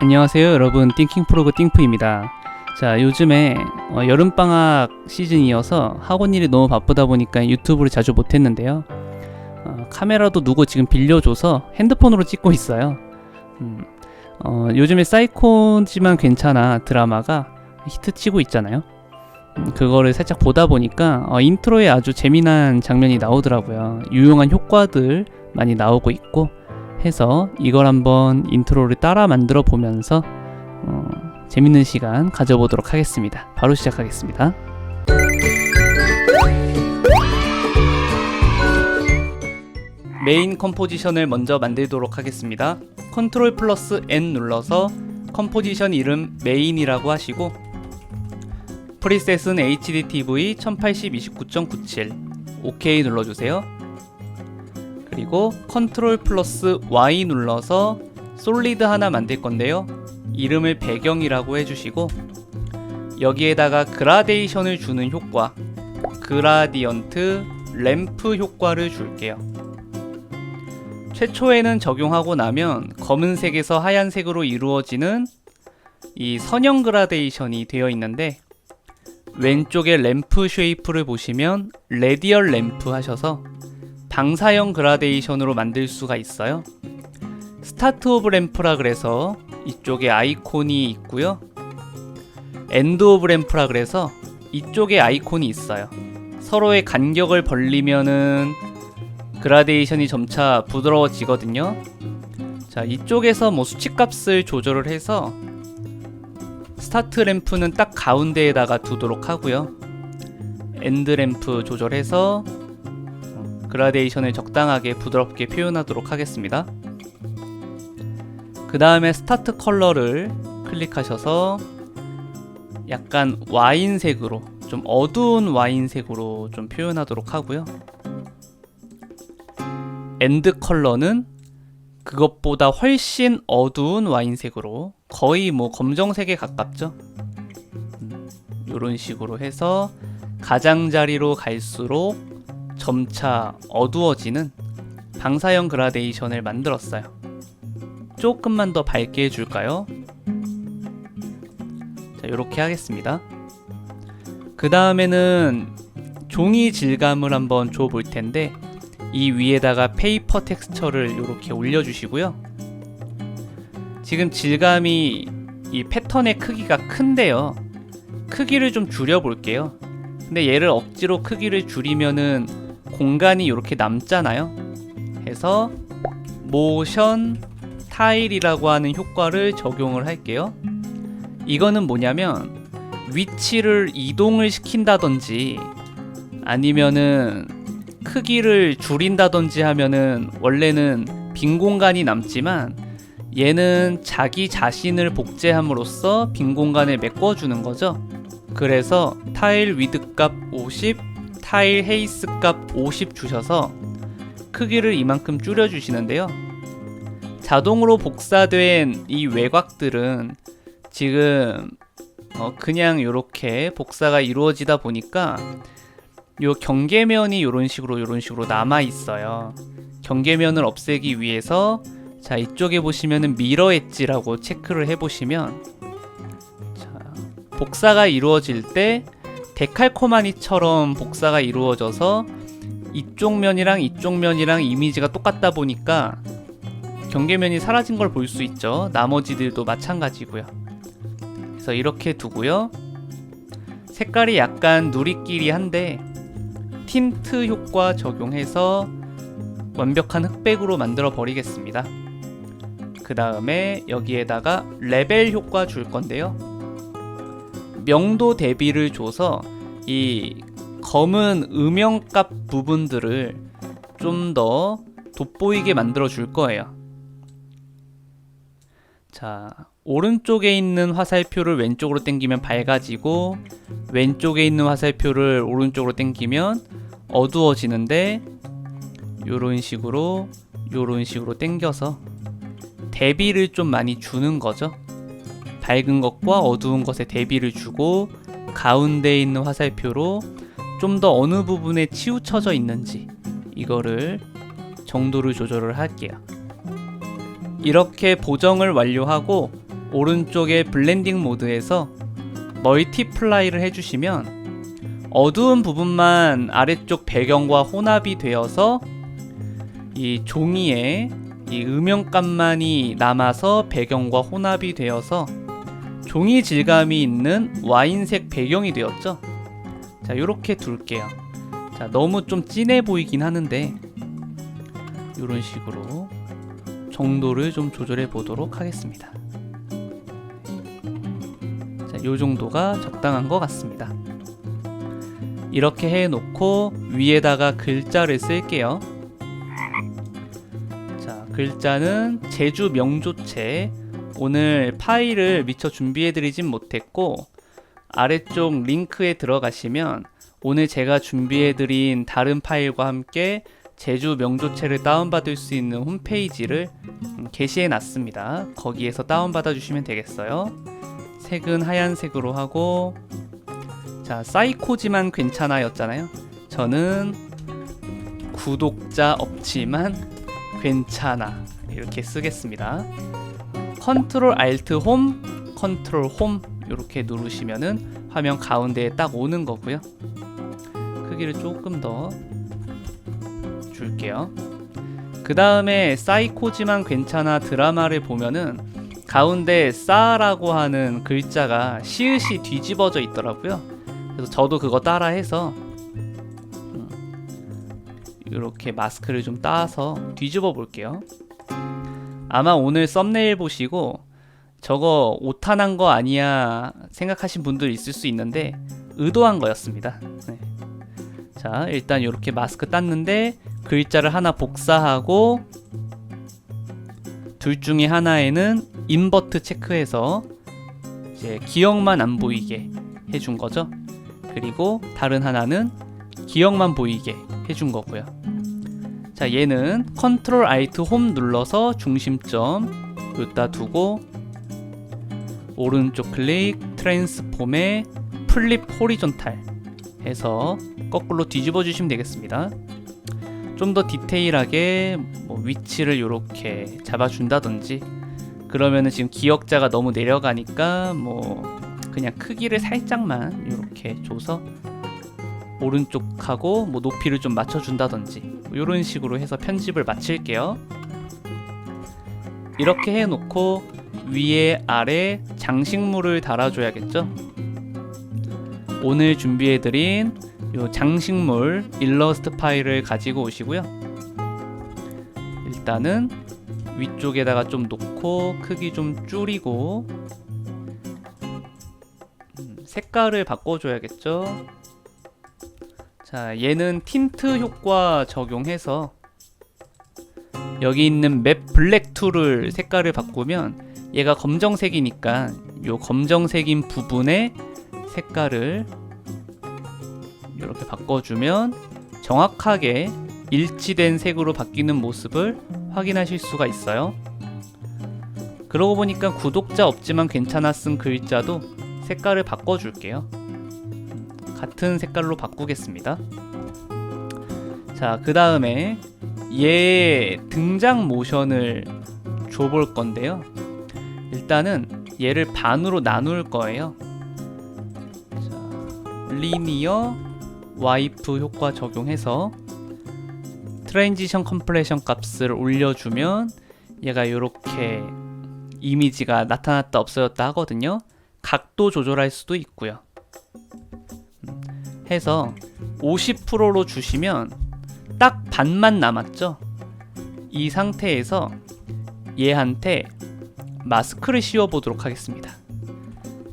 안녕하세요 여러분, 띵킹프로그 띵프입니다. 자, 요즘에 여름방학 시즌이어서 학원 일이 너무 바쁘다 보니까 유튜브를 자주 못했는데요. 카메라도 누구 지금 빌려줘서 핸드폰으로 찍고 있어요. 요즘에 사이코지만 괜찮아 드라마가 히트치고 있잖아요. 그거를 살짝 보다 보니까 인트로에 아주 재미난 장면이 나오더라고요. 유용한 효과들 많이 나오고 있고 해서 이걸 한번 인트로를 따라 만들어 보면서 재밌는 시간 가져보도록 하겠습니다. 바로 시작하겠습니다. 메인 컴포지션을 먼저 만들도록 하겠습니다. 컨트롤 플러스 N 눌러서 컴포지션 이름 메인이라고 하시고 프리셋은 HDTV 1080-29.97 OK 눌러주세요. 그리고 컨트롤 플러스 Y 눌러서 솔리드 하나 만들 건데요. 이름을 배경이라고 해주시고 여기에다가 그라데이션을 주는 효과 그라디언트 램프 효과를 줄게요. 최초에는 적용하고 나면 검은색에서 하얀색으로 이루어지는 이 선형 그라데이션이 되어 있는데 왼쪽에 램프 쉐이프를 보시면 레디얼 램프 하셔서 방사형 그라데이션으로 만들 수가 있어요. 스타트 오브 램프라 그래서 이쪽에 아이콘이 있고요. 엔드 오브 램프라 그래서 이쪽에 아이콘이 있어요. 서로의 간격을 벌리면은 그라데이션이 점차 부드러워지거든요. 자, 이쪽에서 뭐 수치값을 조절을 해서 스타트 램프는 딱 가운데에다가 두도록 하고요. 엔드 램프 조절해서 그라데이션을 적당하게 부드럽게 표현하도록 하겠습니다. 그 다음에 스타트 컬러를 클릭하셔서 약간 와인색으로 좀 어두운 와인색으로 좀 표현하도록 하고요. 엔드 컬러는 그것보다 훨씬 어두운 와인색으로 거의 뭐 검정색에 가깝죠. 이런 식으로 해서 가장자리로 갈수록 점차 어두워지는 방사형 그라데이션을 만들었어요. 조금만 더 밝게 해줄까요? 자, 이렇게 하겠습니다. 그 다음에는 종이 질감을 한번 줘 볼 텐데 이 위에다가 페이퍼 텍스처를 이렇게 올려주시고요. 지금 질감이 이 패턴의 크기가 큰데요. 크기를 좀 줄여볼게요. 근데 얘를 억지로 크기를 줄이면은 공간이 이렇게 남잖아요. 해서 모션 타일이라고 하는 효과를 적용을 할게요. 이거는 뭐냐면 위치를 이동을 시킨다든지 아니면은 크기를 줄인다든지 하면은 원래는 빈 공간이 남지만 얘는 자기 자신을 복제함으로써 빈 공간을 메꿔주는 거죠. 그래서 타일 위드 값 50, 타일 헤이스 값 50 주셔서 크기를 이만큼 줄여주시는데요. 자동으로 복사된 이 외곽들은 지금 그냥 이렇게 복사가 이루어지다 보니까 요 경계면이 이런 식으로 남아 있어요. 경계면을 없애기 위해서 자, 이쪽에 보시면은 미러 엣지라고 체크를 해보시면 자, 복사가 이루어질 때 데칼코마니처럼 복사가 이루어져서 이쪽 면이랑 이쪽 면이랑 이미지가 똑같다 보니까 경계면이 사라진 걸 볼 수 있죠. 나머지들도 마찬가지고요. 그래서 이렇게 두고요. 색깔이 약간 누리끼리 한데 틴트 효과 적용해서 완벽한 흑백으로 만들어 버리겠습니다. 그 다음에 여기에다가 레벨 효과 줄 건데요. 명도 대비를 줘서 이 검은 음영값 부분들을 좀 더 돋보이게 만들어 줄 거예요. 자, 오른쪽에 있는 화살표를 왼쪽으로 당기면 밝아지고 왼쪽에 있는 화살표를 오른쪽으로 당기면 어두워지는데 요런 식으로 당겨서 대비를 좀 많이 주는 거죠. 밝은 것과 어두운 것에 대비를 주고 가운데에 있는 화살표로 좀 더 어느 부분에 치우쳐져 있는지 이거를 정도를 조절을 할게요. 이렇게 보정을 완료하고 오른쪽에 블렌딩 모드에서 멀티플라이를 해주시면 어두운 부분만 아래쪽 배경과 혼합이 되어서 이 종이에 이 음영감만이 남아서 배경과 혼합이 되어서 종이 질감이 있는 와인색 배경이 되었죠. 자, 요렇게 둘게요. 자, 너무 좀 진해 보이긴 하는데 요런 식으로 정도를 좀 조절해 보도록 하겠습니다. 자, 요 정도가 적당한 것 같습니다. 이렇게 해 놓고 위에다가 글자를 쓸게요. 자, 글자는 제주 명조체. 오늘 파일을 미처 준비해드리진 못했고 아래쪽 링크에 들어가시면 오늘 제가 준비해드린 다른 파일과 함께 제주 명조체를 다운받을 수 있는 홈페이지를 게시해 놨습니다. 거기에서 다운받아 주시면 되겠어요. 색은 하얀색으로 하고, 자, 사이코지만 괜찮아 였잖아요. 저는 구독자 없지만 괜찮아 이렇게 쓰겠습니다. 컨트롤 알트 홈, 컨트롤 홈 이렇게 누르시면은 화면 가운데에 딱 오는 거고요. 크기를 조금 더 줄게요. 그 다음에 사이코지만 괜찮아 드라마를 보면은 가운데 싸라고 하는 글자가 시읒이 뒤집어져 있더라고요. 그래서 저도 그거 따라해서 이렇게 마스크를 좀 따서 뒤집어 볼게요. 아마 오늘 썸네일 보시고 저거 오타난 거 아니야 생각하신 분들 있을 수 있는데 의도한 거였습니다. 네. 자, 일단 이렇게 마스크 땄는데 글자를 하나 복사하고 둘 중에 하나에는 인버트 체크해서 이제 기억만 안 보이게 해준 거죠. 그리고 다른 하나는 기억만 보이게 해준 거고요. 자, 얘는 컨트롤 알트 홈 눌러서 중심점 여기다 두고 오른쪽 클릭 트랜스폼에 플립 호리존탈 해서 거꾸로 뒤집어 주시면 되겠습니다. 좀 더 디테일하게 뭐 위치를 이렇게 잡아준다든지, 그러면은 지금 기억자가 너무 내려가니까 뭐 그냥 크기를 살짝만 이렇게 줘서 오른쪽하고 뭐 높이를 좀 맞춰준다든지 이런 식으로 해서 편집을 마칠게요. 이렇게 해놓고 위에 아래 장식물을 달아줘야겠죠. 오늘 준비해드린 요 장식물 일러스트 파일을 가지고 오시고요. 일단은 위쪽에다가 좀 놓고 크기 좀 줄이고 색깔을 바꿔줘야겠죠. 자, 얘는 틴트 효과 적용해서 여기 있는 맵 블랙 툴을 색깔을 바꾸면 얘가 검정색이니까 요 검정색인 부분에 색깔을 이렇게 바꿔주면 정확하게 일치된 색으로 바뀌는 모습을 확인하실 수가 있어요. 그러고 보니까 구독자 없지만 괜찮아 쓴 글자도 색깔을 바꿔줄게요. 같은 색깔로 바꾸겠습니다. 자, 그 다음에 얘 등장 모션을 줘볼 건데요. 일단은 얘를 반으로 나눌 거예요. 자, 리니어 와이프 효과 적용해서 트랜지션 컴프레션 값을 올려주면 얘가 이렇게 이미지가 나타났다 없어졌다 하거든요. 각도 조절할 수도 있고요. 해서 50%로 주시면 딱 반만 남았죠. 이 상태에서 얘한테 마스크를 씌워 보도록 하겠습니다.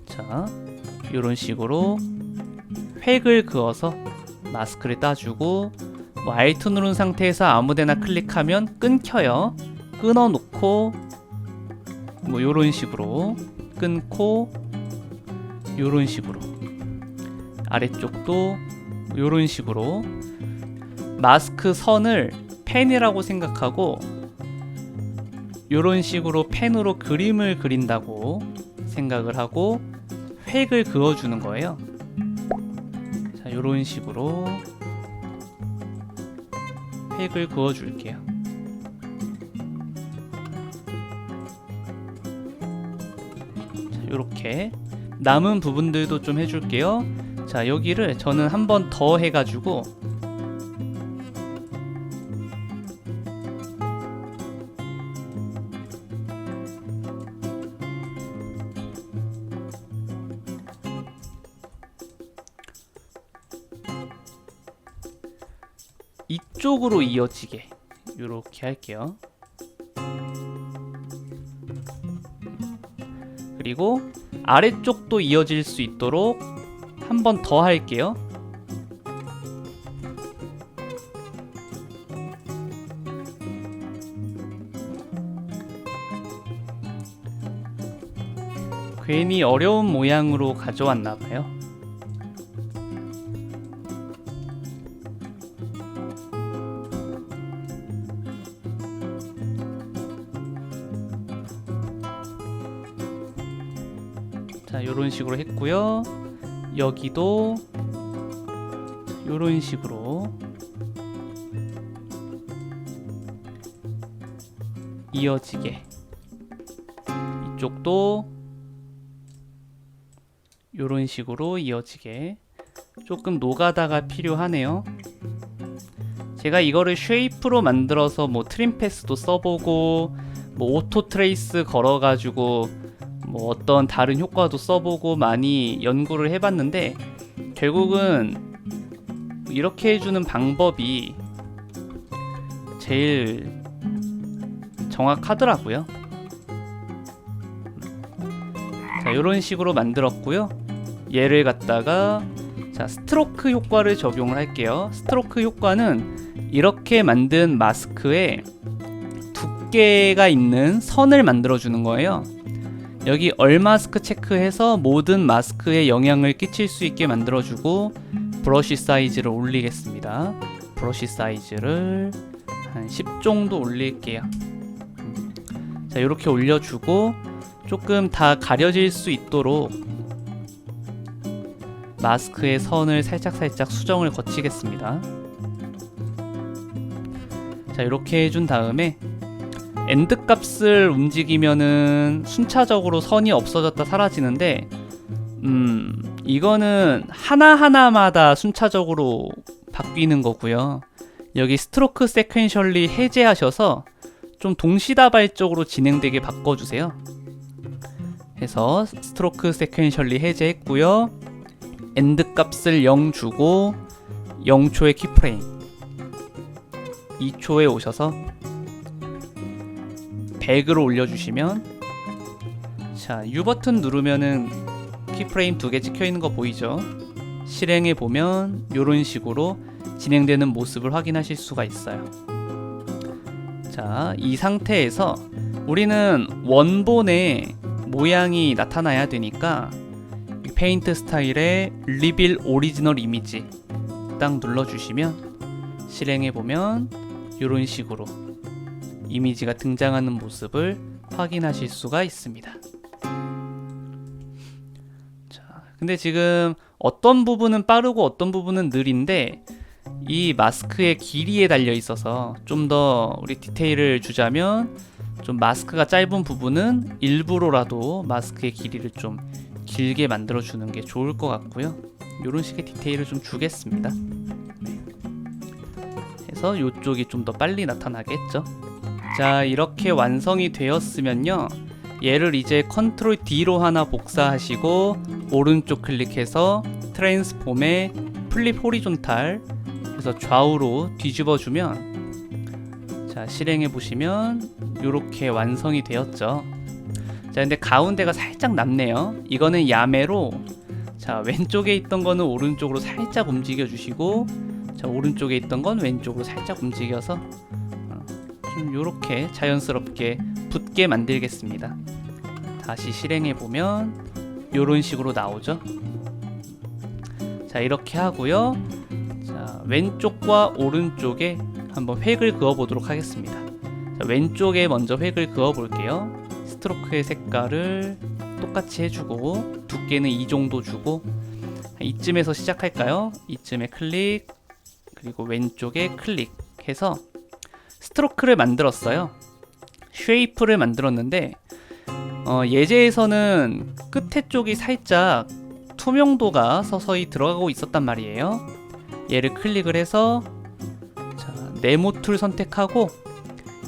자, 이런 식으로 획을 그어서 마스크를 따주고 뭐 Alt 누른 상태에서 아무데나 클릭하면 끊겨요. 끊어 놓고 뭐 요런 식으로 끊고 요런 식으로 아래쪽도 요런 식으로 마스크 선을 펜이라고 생각하고 요런 식으로 펜으로 그림을 그린다고 생각을 하고 획을 그어주는 거예요. 자, 요런 식으로 획을 그어줄게요. 요렇게 남은 부분들도 좀 해줄게요. 자, 여기를 저는 한 번 더 해가지고 이쪽으로 이어지게 요렇게 할게요. 그리고 아래쪽도 이어질 수 있도록 한 번 더 할게요. 괜히 어려운 모양으로 가져왔나봐요. 자, 요런 식으로 했고요. 여기도 요런 식으로 이어지게, 이쪽도 요런 식으로 이어지게. 조금 노가다가 필요하네요. 제가 이거를 쉐이프로 만들어서 뭐 트림 패스도 써보고 뭐 오토 트레이스 걸어가지고 뭐 어떤 다른 효과도 써보고 많이 연구를 해봤는데 결국은 이렇게 해주는 방법이 제일 정확하더라고요. 자, 이런 식으로 만들었고요. 얘를 갖다가 자, 스트로크 효과를 적용을 할게요. 스트로크 효과는 이렇게 만든 마스크에 두께가 있는 선을 만들어 주는 거예요. 여기 얼마스크 체크해서 모든 마스크에 영향을 끼칠 수 있게 만들어주고 브러쉬 사이즈를 올리겠습니다. 브러쉬 사이즈를 한 10 정도 올릴게요. 자, 이렇게 올려주고 조금 다 가려질 수 있도록 마스크의 선을 살짝살짝 수정을 거치겠습니다. 자, 이렇게 해준 다음에 엔드 값을 움직이면은 순차적으로 선이 없어졌다 사라지는데 이거는 하나하나마다 순차적으로 바뀌는 거고요. 여기 스트로크 세퀀셜리 해제하셔서 좀 동시다발적으로 진행되게 바꿔주세요. 해서 스트로크 세퀀셜리 해제했고요. 엔드 값을 0 주고 0초의 키프레임, 2초에 오셔서 100으로 올려주시면, 자, U 버튼 누르면은 키프레임 2개 찍혀있는 거 보이죠? 실행해 보면 이런 식으로 진행되는 모습을 확인하실 수가 있어요. 자, 이 상태에서 우리는 원본의 모양이 나타나야 되니까 페인트 스타일에 리빌 오리지널 이미지 딱 눌러주시면 실행해 보면 이런 식으로 이미지가 등장하는 모습을 확인하실 수가 있습니다. 자, 근데 지금 어떤 부분은 빠르고 어떤 부분은 느린데 이 마스크의 길이에 달려 있어서 좀 더 우리 디테일을 주자면 좀 마스크가 짧은 부분은 일부러라도 마스크의 길이를 좀 길게 만들어 주는 게 좋을 것 같고요. 이런 식의 디테일을 좀 주겠습니다. 네. 해서 이쪽이 좀 더 빨리 나타나겠죠. 자, 이렇게 완성이 되었으면요, 얘를 이제 컨트롤 D로 하나 복사하시고 오른쪽 클릭해서 트랜스폼에 플립 호리존탈 해서 좌우로 뒤집어 주면, 자, 실행해 보시면 이렇게 완성이 되었죠. 자, 근데 가운데가 살짝 남네요. 이거는 야매로, 자, 왼쪽에 있던 거는 오른쪽으로 살짝 움직여 주시고, 자, 오른쪽에 있던 건 왼쪽으로 살짝 움직여서 좀 요렇게 자연스럽게 붙게 만들겠습니다. 다시 실행해 보면 요런 식으로 나오죠. 자, 이렇게 하고요. 자, 왼쪽과 오른쪽에 한번 획을 그어 보도록 하겠습니다. 자, 왼쪽에 먼저 획을 그어 볼게요. 스트로크의 색깔을 똑같이 해주고 두께는 이 정도 주고, 이쯤에서 시작할까요? 이쯤에 클릭, 그리고 왼쪽에 클릭해서 스트로크를 만들었어요. 쉐이프를 만들었는데 예제에서는 끝에 쪽이 살짝 투명도가 서서히 들어가고 있었단 말이에요. 얘를 클릭을 해서 자, 네모 툴 선택하고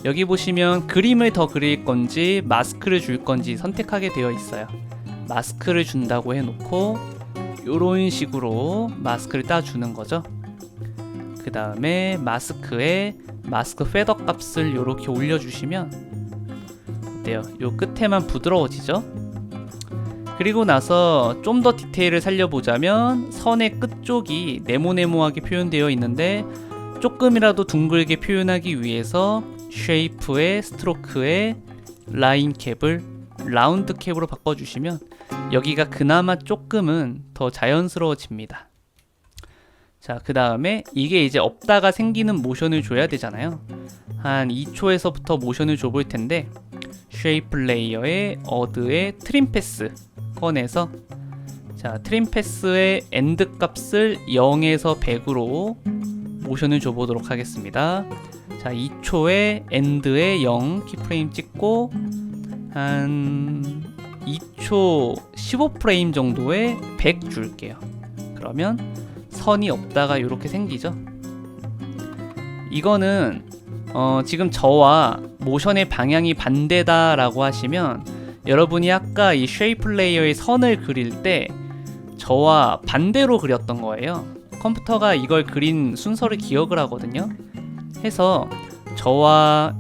여기 보시면 그림을 더 그릴 건지 마스크를 줄 건지 선택하게 되어 있어요. 마스크를 준다고 해놓고 이런 식으로 마스크를 따주는 거죠. 그 다음에 마스크에 마스크 페더 값을 이렇게 올려주시면 어때요? 요 끝에만 부드러워지죠? 그리고 나서 좀 더 디테일을 살려보자면 선의 끝쪽이 네모네모하게 표현되어 있는데 조금이라도 둥글게 표현하기 위해서 쉐이프의 스트로크의 라인 캡을 라운드 캡으로 바꿔주시면 여기가 그나마 조금은 더 자연스러워집니다. 자, 그 다음에 이게 이제 없다가 생기는 모션을 줘야 되잖아요. 한 2초에서부터 모션을 줘볼 텐데 쉐이프 레이어의 어드의 트림 패스 꺼내서 자, 트림 패스의 엔드 값을 0에서 100으로 모션을 줘보도록 하겠습니다. 자, 2초에 엔드에 0 키프레임 찍고 한 2초 15프레임 정도에 100 줄게요. 그러면 선이 없다가 이렇게 생기죠. 이거는 지금 저와 모션의 방향이 반대다 라고 하시면 여러분이 아까 이 쉐이프 레이어의 선을 그릴 때 저와 반대로 그렸던 거예요. 컴퓨터가 이걸 그린 순서를 기억을 하거든요. 해서 저와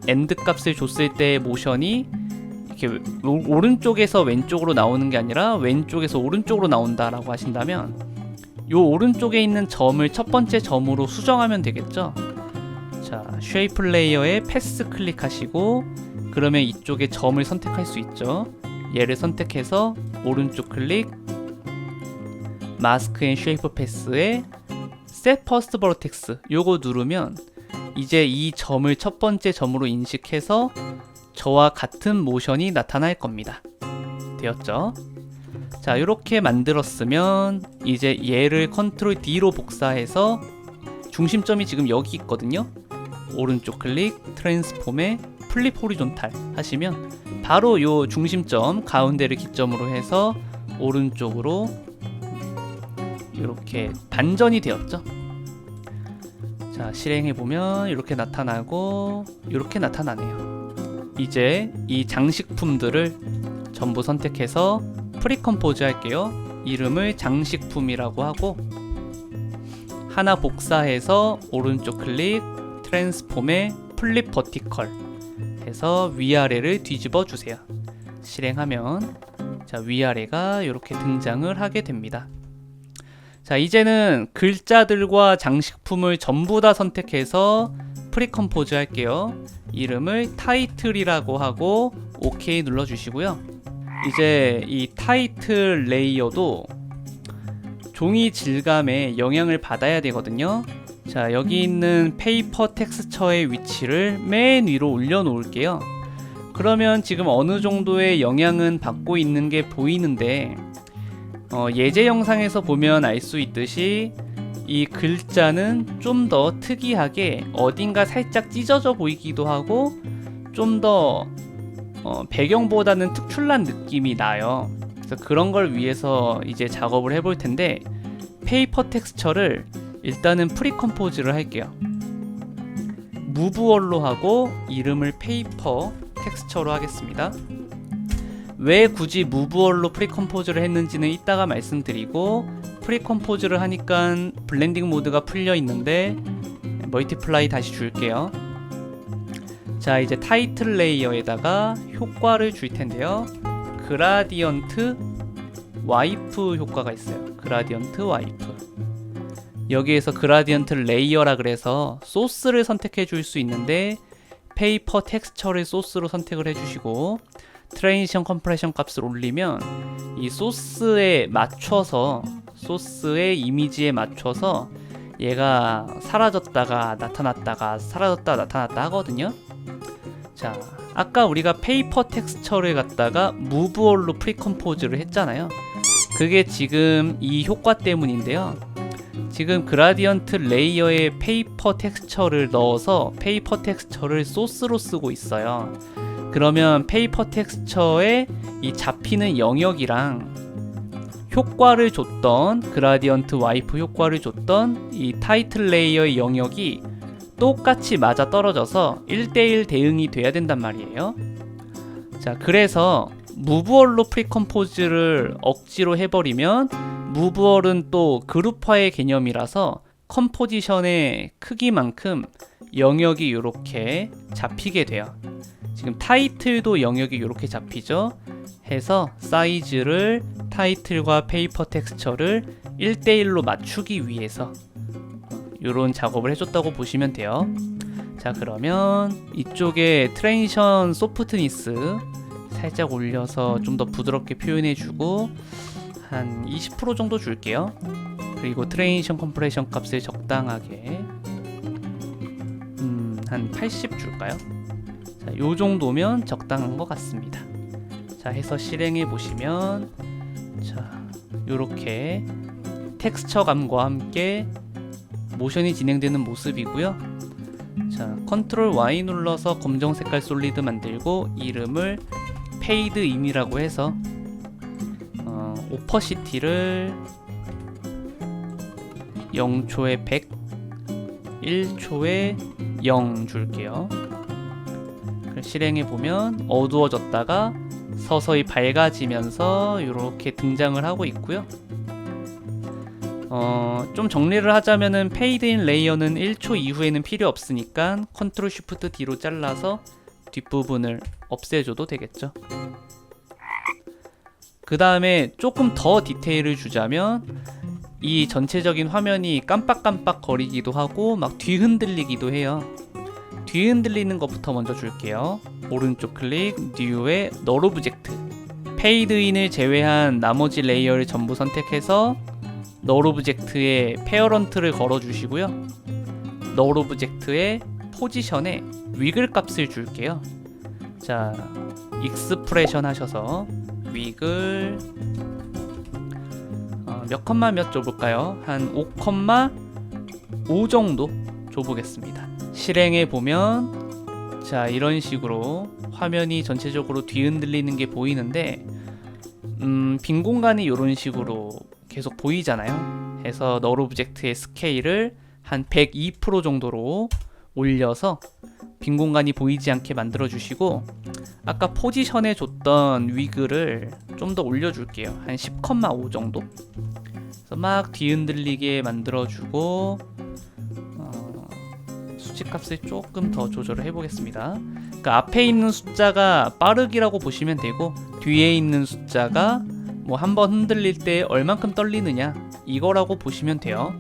엔드 값을 줬을 때 모션이 이렇게 오른쪽에서 왼쪽으로 나오는 게 아니라 왼쪽에서 오른쪽으로 나온다 라고 하신다면 요 오른쪽에 있는 점을 첫 번째 점으로 수정하면 되겠죠. 자, 쉐이프 레이어에 패스 클릭하시고 그러면 이쪽에 점을 선택할 수 있죠. 얘를 선택해서 오른쪽 클릭 마스크 앤 쉐이프 패스에 Set First Vertex 요거 누르면 이제 이 점을 첫 번째 점으로 인식해서 저와 같은 모션이 나타날 겁니다. 되었죠? 자, 이렇게 만들었으면 이제 얘를 컨트롤 D로 복사해서 중심점이 지금 여기 있거든요. 오른쪽 클릭 트랜스폼에 플립 호리존탈 하시면 바로 요 중심점 가운데를 기점으로 해서 오른쪽으로 이렇게 반전이 되었죠. 자, 실행해보면 이렇게 나타나고 이렇게 나타나네요. 이제 이 장식품들을 전부 선택해서 프리컴포즈 할게요. 이름을 장식품이라고 하고 하나 복사해서 오른쪽 클릭 트랜스폼에 플립 버티컬 해서 위아래를 뒤집어 주세요. 실행하면 자, 위아래가 이렇게 등장을 하게 됩니다. 자, 이제는 글자들과 장식품을 전부 다 선택해서 프리컴포즈 할게요. 이름을 타이틀이라고 하고 OK 눌러주시고요. 이제 이 타이틀 레이어도 종이 질감에 영향을 받아야 되거든요. 자, 여기 있는 페이퍼 텍스처의 위치를 맨 위로 올려놓을게요. 그러면 지금 어느 정도의 영향은 받고 있는 게 보이는데 예제 영상에서 보면 알 수 있듯이 이 글자는 좀 더 특이하게 어딘가 살짝 찢어져 보이기도 하고 좀 더 배경보다는 특출난 느낌이 나요. 그래서 그런 걸 위해서 이제 작업을 해볼 텐데 페이퍼 텍스처를 일단은 프리컴포즈를 할게요. 무브월로 하고 이름을 페이퍼 텍스처로 하겠습니다. 왜 굳이 무브월로 프리컴포즈를 했는지는 이따가 말씀드리고 프리컴포즈를 하니까 블렌딩 모드가 풀려 있는데 멀티플라이 다시 줄게요. 자, 이제 타이틀 레이어에다가 효과를 줄 텐데요. 그라디언트 와이프 효과가 있어요. 그라디언트 와이프. 여기에서 그라디언트 레이어라 그래서 소스를 선택해 줄 수 있는데 페이퍼 텍스처를 소스로 선택을 해주시고 트랜지션 컴프레션 값을 올리면 이 소스에 맞춰서 소스의 이미지에 맞춰서 얘가 사라졌다가 나타났다가 사라졌다 나타났다 하거든요. 자, 아까 우리가 페이퍼 텍스처를 갖다가 무브올로 프리컴포즈를 했잖아요. 그게 지금 이 효과 때문인데요. 지금 그라디언트 레이어에 페이퍼 텍스처를 넣어서 페이퍼 텍스처를 소스로 쓰고 있어요. 그러면 페이퍼 텍스처에 이 잡히는 영역이랑 효과를 줬던 그라디언트 와이프 효과를 줬던 이 타이틀 레이어의 영역이 똑같이 맞아 떨어져서 1대1 대응이 돼야 된단 말이에요. 자, 그래서 무브얼로 프리컴포즈를 억지로 해버리면 무브얼은 또 그룹화의 개념이라서 컴포지션의 크기만큼 영역이 이렇게 잡히게 돼요. 지금 타이틀도 영역이 이렇게 잡히죠. 해서 사이즈를 타이틀과 페이퍼 텍스처를 1대1로 맞추기 위해서 이런 작업을 해줬다고 보시면 돼요. 자, 그러면 이쪽에 트랜지션 소프트니스 살짝 올려서 좀 더 부드럽게 표현해주고 한 20% 정도 줄게요. 그리고 트랜지션 컴프레션 값을 적당하게 한 80 줄까요? 자, 요 정도면 적당한 것 같습니다. 자, 해서 실행해 보시면 자, 요렇게 텍스처감과 함께 모션이 진행되는 모습이고요. 자, 컨트롤 Y 눌러서 검정 색깔 솔리드 만들고 이름을 페이드 인이라고 해서 오퍼시티를 0초에 100, 1초에 0 줄게요. 실행해 보면 어두워졌다가 서서히 밝아지면서 이렇게 등장을 하고 있고요. 좀 정리를 하자면은 페이드인 레이어는 1초 이후에는 필요 없으니까 컨트롤 쉬프트 D로 잘라서 뒷부분을 없애줘도 되겠죠. 그 다음에 조금 더 디테일을 주자면 이 전체적인 화면이 깜빡깜빡 거리기도 하고 막 뒤흔들리기도 해요. 뒤흔들리는 것부터 먼저 줄게요. 오른쪽 클릭, New에 널 오브젝트, 페이드인을 제외한 나머지 레이어를 전부 선택해서 널 오브젝트에 페어런트를 걸어주시고요. 널 오브젝트의 포지션에 위글 값을 줄게요. 자, 익스프레션 하셔서 위글 몇 컴마 몇 줘볼까요? 한 5,5 정도 줘보겠습니다. 실행해 보면 자, 이런 식으로 화면이 전체적으로 뒤흔들리는 게 보이는데 빈 공간이 이런 식으로 계속 보이잖아요. 해서 널 오브젝트의 스케일을 한 102% 정도로 올려서 빈 공간이 보이지 않게 만들어 주시고 아까 포지션에 줬던 위글을 좀 더 올려 줄게요. 한 10,5 정도. 그래서 막 뒤흔들리게 만들어 주고 수치값을 조금 더 조절을 해보겠습니다. 그러니까 앞에 있는 숫자가 빠르기라고 보시면 되고 뒤에 있는 숫자가 뭐 한번 흔들릴 때 얼만큼 떨리느냐 이거라고 보시면 돼요.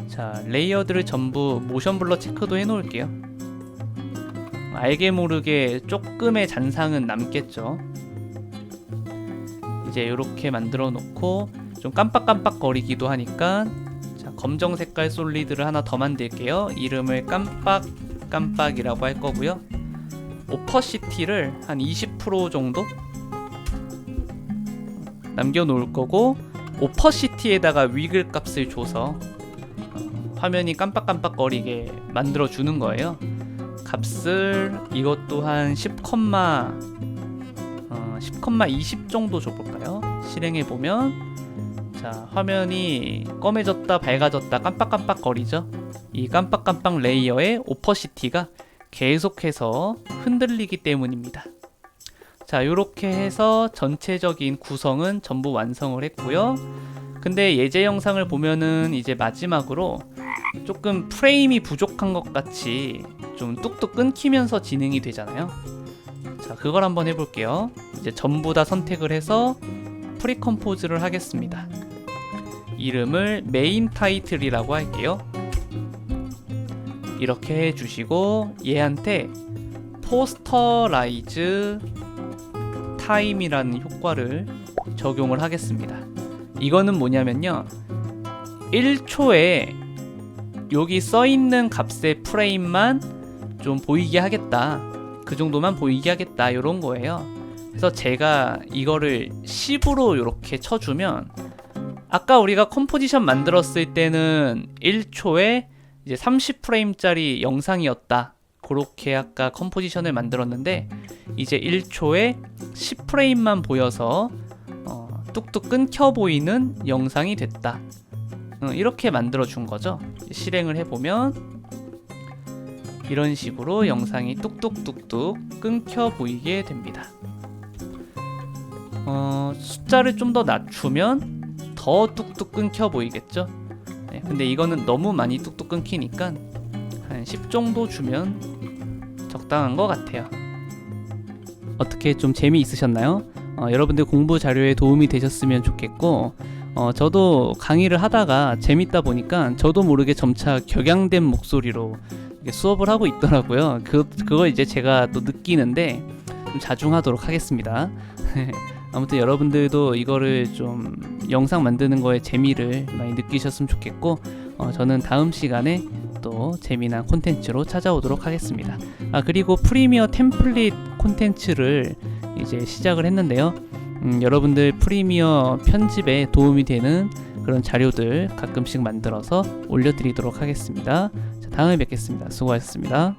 자, 레이어들을 전부 모션 블러 체크도 해놓을게요. 알게 모르게 조금의 잔상은 남겠죠. 이제 이렇게 만들어 놓고 좀 깜빡깜빡 거리기도 하니까 자, 검정 색깔 솔리드를 하나 더 만들게요. 이름을 깜빡깜빡이라고 할 거고요. 오퍼시티를 한 20% 정도 남겨 놓을 거고 오퍼시티에다가 위글 값을 줘서 화면이 깜빡깜빡 거리게 만들어 주는 거예요. 값을 이것도 한 10,20 정도 줘볼까요? 실행해 보면 자, 화면이 검해졌다 밝아졌다 깜빡깜빡 거리죠. 이 깜빡깜빡 레이어의 오퍼시티가 계속해서 흔들리기 때문입니다. 자, 요렇게 해서 전체적인 구성은 전부 완성을 했고요. 근데 예제 영상을 보면은 이제 마지막으로 조금 프레임이 부족한 것 같이 좀 뚝뚝 끊기면서 진행이 되잖아요. 자, 그걸 한번 해볼게요. 이제 전부 다 선택을 해서 프리컴포즈를 하겠습니다. 이름을 메인 타이틀이라고 할게요. 이렇게 해주시고 얘한테 포스터라이즈 타임이라는 효과를 적용을 하겠습니다. 이거는 뭐냐면요, 1초에 여기 써있는 값의 프레임만 좀 보이게 하겠다, 그 정도만 보이게 하겠다, 이런 거예요. 그래서 제가 이거를 10으로 이렇게 쳐주면 아까 우리가 컴포지션 만들었을 때는 1초에 이제 30프레임짜리 영상이었다, 그렇게 아까 컴포지션을 만들었는데 이제 1초에 10프레임만 보여서 뚝뚝 끊겨 보이는 영상이 됐다. 이렇게 만들어 준 거죠. 실행을 해보면 이런 식으로 영상이 뚝뚝뚝뚝 끊겨 보이게 됩니다. 숫자를 좀 더 낮추면 더 뚝뚝 끊겨 보이겠죠. 네, 근데 이거는 너무 많이 뚝뚝 끊기니까 한 10 정도 주면 적당한 것 같아요. 어떻게 좀 재미있으셨나요? 여러분들 공부 자료에 도움이 되셨으면 좋겠고, 저도 강의를 하다가 재밌다 보니까 저도 모르게 점차 격양된 목소리로 수업을 하고 있더라고요. 그거 이제 제가 또 느끼는데 좀 자중하도록 하겠습니다. 아무튼 여러분들도 이거를 좀 영상 만드는 거에 재미를 많이 느끼셨으면 좋겠고, 저는 다음 시간에 또 재미난 콘텐츠로 찾아오도록 하겠습니다. 그리고 프리미어 템플릿 콘텐츠를 이제 시작을 했는데요. 여러분들 프리미어 편집에 도움이 되는 그런 자료들 가끔씩 만들어서 올려드리도록 하겠습니다. 자, 다음에 뵙겠습니다. 수고하셨습니다.